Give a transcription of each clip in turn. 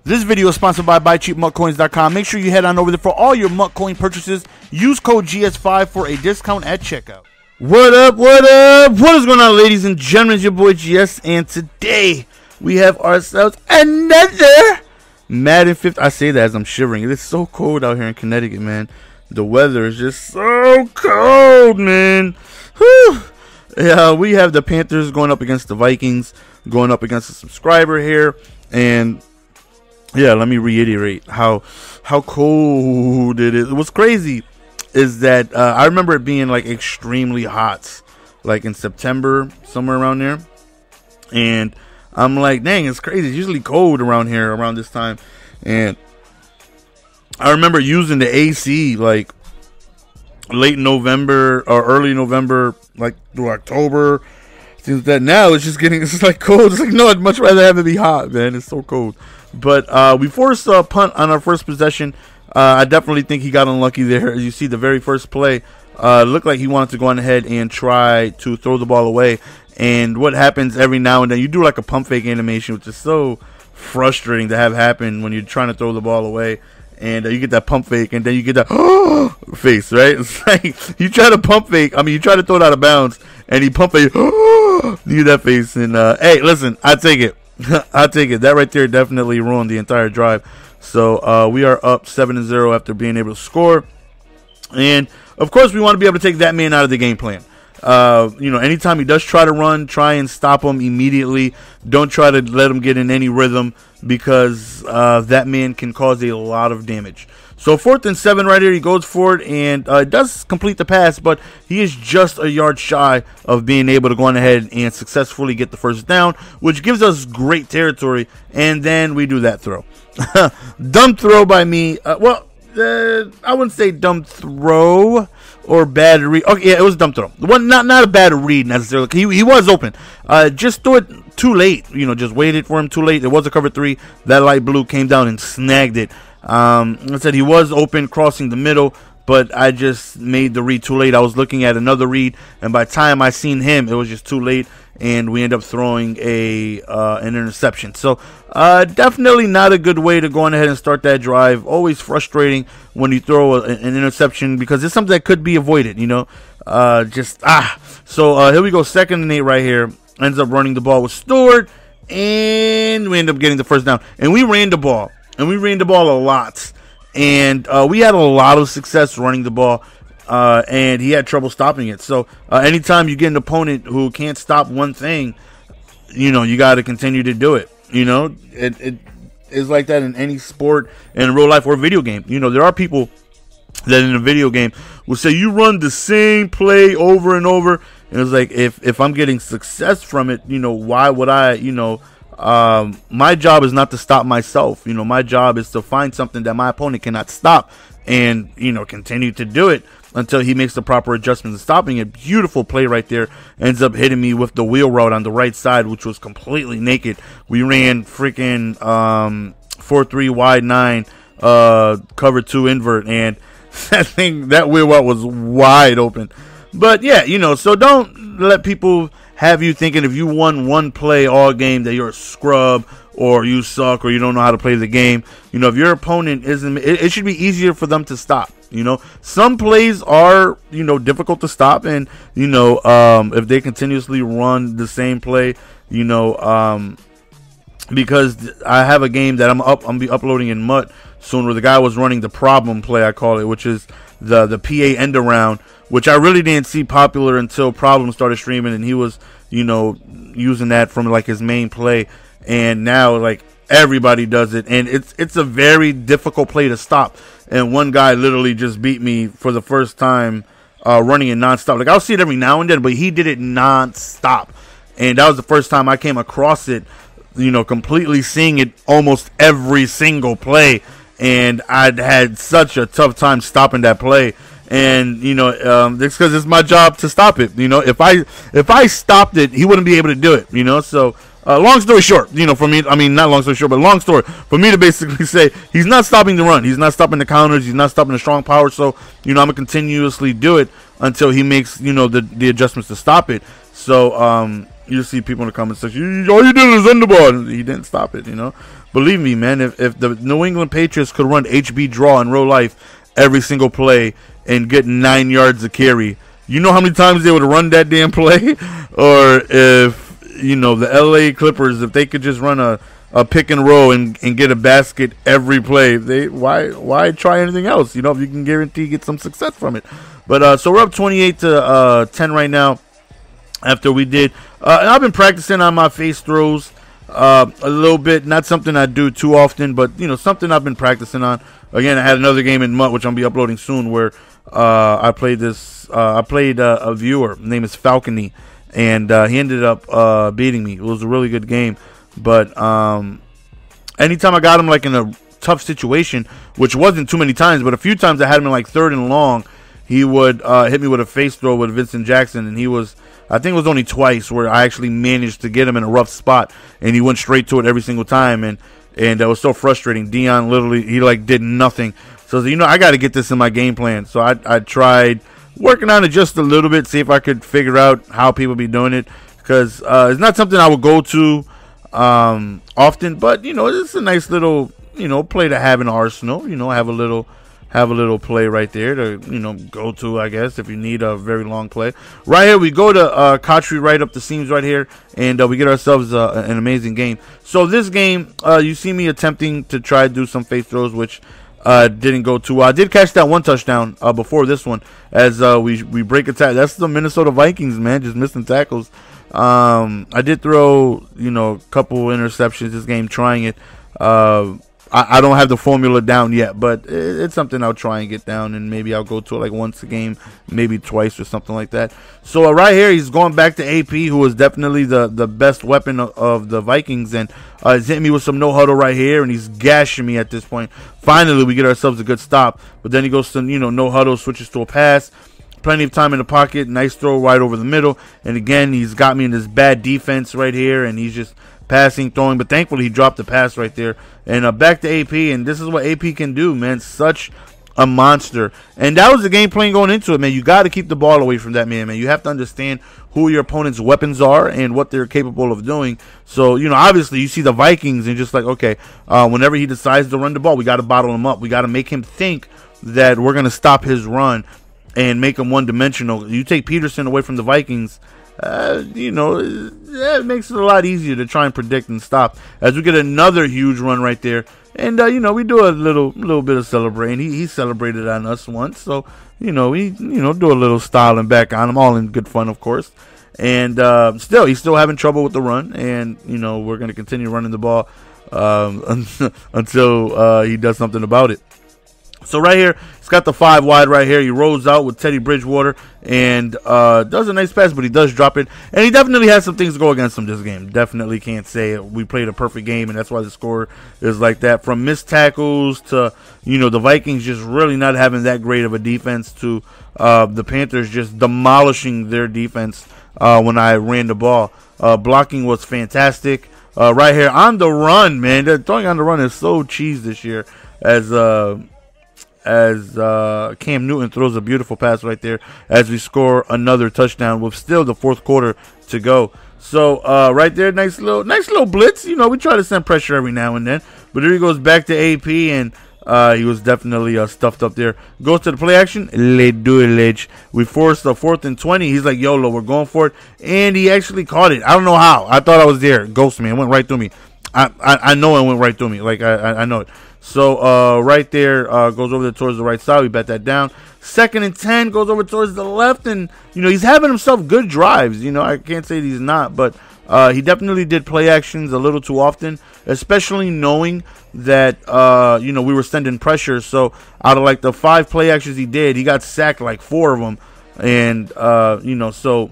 This video is sponsored by BuyCheapMutCoins.com. Make sure you head on over there for all your MUT coin purchases. Use code GS5 for a discount at checkout. What up, what up? What is going on, ladies and gentlemen? It's your boy GS, and today we have ourselves another Madden 50. I say that as I'm shivering. It is so cold out here in Connecticut, man. The weather is just so cold, man. Whew. Yeah, we have the Panthers going up against the Vikings, going up against a subscriber here, and yeah, let me reiterate how cold it is. What's crazy is that I remember it being like extremely hot, like in September, somewhere around there. And I'm like, dang, it's crazy. It's usually cold around here around this time. And I remember using the AC like late November or early November, like through October. Since that now it's just getting, it's like cold. It's like, no, I'd much rather have it be hot, man. It's so cold. But we forced a punt on our first possession. I definitely think he got unlucky there. As you see, the very first play looked like he wanted to go on ahead and try to throw the ball away. And what happens every now and then, you do like a pump fake animation, which is so frustrating to have happen when you're trying to throw the ball away. And you get that pump fake, and then you get that face, right? It's like you try to pump fake. I mean, you try to throw it out of bounds, and he pump fake. You get that face, and hey, listen, I take it. I take it. That right there definitely ruined the entire drive. So we are up 7-0 after being able to score, and of course we want to be able to take that man out of the game plan. Anytime he does try to run, try and stop him immediately. Don't try to let him get in any rhythm, because that man can cause a lot of damage. So 4th and 7 right here. He goes for it and does complete the pass, but he is just a yard shy of being able to go on ahead and successfully get the first down, which gives us great territory. And then we do that throw. Dumb throw by me. I wouldn't say dumb throw or bad read. Okay, yeah, it was a dumb throw. One, not a bad read necessarily. He was open. Just threw it too late. Just waited for him too late. It was a cover 3. That light blue came down and snagged it. I said he was open, crossing the middle, but I just made the read too late. I was looking at another read, and by the time I seen him, it was just too late, and we end up throwing an interception. So definitely not a good way to go on ahead and start that drive. Always frustrating when you throw an interception, because it's something that could be avoided. So here we go, 2nd and 8 right here. Ends up running the ball with Stewart, and we end up getting the first down. And we ran the ball. And we ran the ball a lot. And we had a lot of success running the ball. And he had trouble stopping it. So anytime you get an opponent who can't stop one thing, you got to continue to do it. It is like that in any sport, in real life or video game. There are people that in a video game will say you run the same play over and over. And it's like, if I'm getting success from it, why would I, my job is not to stop myself. My job is to find something that my opponent cannot stop and, continue to do it until he makes the proper adjustments and stopping it. Beautiful play right there. Ends up hitting me with the wheel route on the right side, which was completely naked. We ran freaking 4-3 wide 9, cover 2 invert, and that wheel route was wide open. But yeah, so don't let people have you thinking if you won one play all game that you're a scrub or you suck or you don't know how to play the game. If your opponent isn't, it should be easier for them to stop. Some plays are, difficult to stop, and, if they continuously run the same play, because I have a game that I'm be uploading in MUT soon where the guy was running the problem play, I call it, which is the PA end around, which I really didn't see popular until Problem started streaming, and he was, using that from like his main play, and now like everybody does it, and it's a very difficult play to stop. And one guy literally just beat me for the first time running it nonstop. Like, I'll see it every now and then, but he did it nonstop, and that was the first time I came across it. Completely seeing it almost every single play, and I'd had such a tough time stopping that play. And it's because it's my job to stop it. If I stopped it, he wouldn't be able to do it. So long story short, for me, I mean, not long story short, but long story for me to basically say he's not stopping the run, he's not stopping the counters, he's not stopping the strong power. So I'm gonna continuously do it until he makes the adjustments to stop it. So you see people in the comment section, all you did is run the ball. He didn't stop it, believe me, man, if the New England Patriots could run HB draw in real life every single play and get 9 yards of carry, you know how many times they would run that damn play? Or if, you know, the LA Clippers, if they could just run a pick and roll and get a basket every play, why try anything else? You know, if you can guarantee get some success from it. But so we're up 28-10 right now after we did. And I've been practicing on my face throws a little bit. Not something I do too often, but, you know, something I've been practicing on. Again, I had another game in M.U.T, which I'll be uploading soon, where I played a viewer. His name is Falcony, and he ended up beating me. It was a really good game. But anytime I got him like in a tough situation, which wasn't too many times, but a few times I had him in like 3rd and long, he would hit me with a face throw with Vincent Jackson, and I think it was only twice where I actually managed to get him in a rough spot, and he went straight to it every single time, and it was so frustrating. Dion literally, he like did nothing. So, you know, I got to get this in my game plan. So I tried working on it just a little bit, see if I could figure out how people be doing it, because it's not something I would go to often, but, you know, it's a nice little, you know, play to have in arsenal. You know, have a little play right there to, you know, go to, I guess, if you need a very long play. Right here, we go to Kontrol right up the seams right here, and we get ourselves an amazing game. So this game, you see me attempting to try to do some face throws, which didn't go too well. I did catch that 1 touchdown before this one, as we break a tackle. That's the Minnesota Vikings, man, just missing tackles. I did throw, you know, a couple interceptions this game trying it. I don't have the formula down yet, but it's something I'll try and get down, and maybe I'll go to it like once a game, maybe twice or something like that. So right here, he's going back to AP, who is definitely the best weapon of the Vikings, and he's hitting me with some no huddle right here, and he's gashing me at this point. Finally, we get ourselves a good stop, but then he goes to, you know, no huddle, switches to a pass. Plenty of time in the pocket, nice throw right over the middle, and again, he's got me in this bad defense right here, and he's just passing, throwing, but thankfully he dropped the pass right there. And back to AP, and this is what AP can do, man. Such a monster. And that was the game plan going into it, man. You got to keep the ball away from that man. You have to understand who your opponent's weapons are and what they're capable of doing. So, you know, obviously you see the Vikings and just like, okay, whenever he decides to run the ball, we got to bottle him up. We got to make him think that we're going to stop his run and make him one-dimensional. You take Peterson away from the Vikings, you know, it makes it a lot easier to try and predict and stop. As we get another huge run right there, and you know, we do a little bit of celebrating. He celebrated on us once, so you know, we do a little styling back on him, all in good fun, of course. And he's still having trouble with the run, and you know, we're going to continue running the ball until he does something about it. So right here, he's got the 5 wide right here. He rolls out with Teddy Bridgewater and does a nice pass, but he does drop it. And he definitely has some things to go against him this game. Definitely can't say we played a perfect game, and that's why the score is like that. From missed tackles to, you know, the Vikings just really not having that great of a defense to the Panthers just demolishing their defense when I ran the ball. Blocking was fantastic. Right here on the run, man. Throwing on the run is so cheese this year as Cam Newton throws a beautiful pass right there as we score another touchdown with still the 4th quarter to go. So right there, nice little blitz. You know, we try to send pressure every now and then, but here he goes back to AP, and he was definitely stuffed up there. Goes to the play action. We forced a 4th and 20. He's like, YOLO, we're going for it, and he actually caught it. I don't know how. I thought I was there. Ghost me. It went right through me. I know it went right through me. Like I know it. So right there goes over towards the right side. We bet that down. 2nd and 10 goes over towards the left, and you know, he's having himself good drives. You know, I can't say that he's not, but he definitely did play actions a little too often, especially knowing that you know, we were sending pressure. So out of like the 5 play actions he did, he got sacked like 4 of them, and you know, so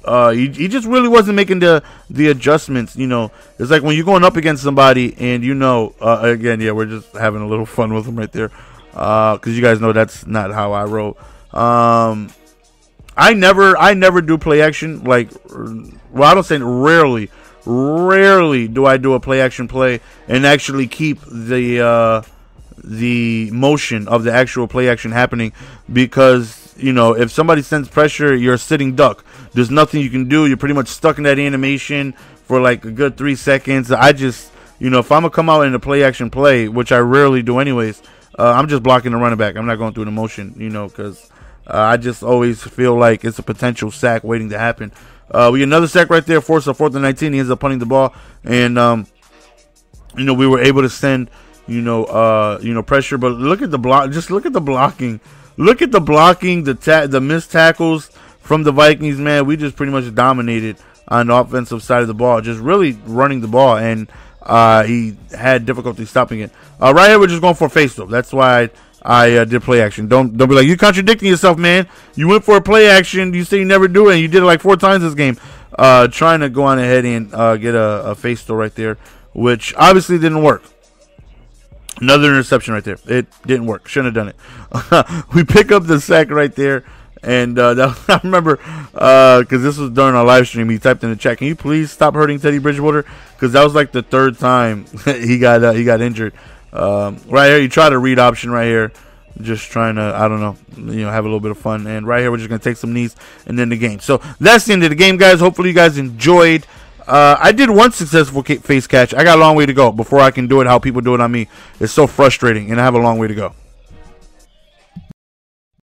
he just really wasn't making the adjustments. You know, it's like when you're going up against somebody, and you know, again, yeah, we're just having a little fun with him right there, because you guys know that's not how I roll. I never do play action. Like, well, I don't say rarely do I do a play action play and actually keep the motion of the actual play action happening, because you know, if somebody sends pressure, you're a sitting duck. There's nothing you can do. You're pretty much stuck in that animation for like a good 3 seconds. I you know, if I'm gonna come out in a play action play, which I rarely do anyways, I'm just blocking the running back. I'm not going through the motion, you know, because I just always feel like it's a potential sack waiting to happen. We get another sack right there, force a 4th and 19. He ends up punting the ball, and you know, we were able to send, you know, pressure. But look at the block. Just look at the blocking. Look at the blocking. The missed tackles from the Vikings, man. We just pretty much dominated on the offensive side of the ball, just really running the ball, and he had difficulty stopping it. Right here, we're just going for a face though. That's why I did play action. Don't be like, you contradicting yourself, man. You went for a play action. You say you never do it, and you did it like 4 times this game. Trying to go on ahead and get a face though right there, which obviously didn't work. Another interception right there. It didn't work. Shouldn't have done it. We pick up the sack right there. And I remember, because this was during our live stream, he typed in the chat, "Can you please stop hurting Teddy Bridgewater?" Because that was like the 3rd time he got injured. Right here, you try to read option right here, just trying to, I don't know, you know, have a little bit of fun. And right here, we're just gonna take some knees and then the game. So that's the end of the game, guys. Hopefully you guys enjoyed. I did 1 successful face catch. I got a long way to go before I can do it how people do it on me. It's so frustrating, and I have a long way to go.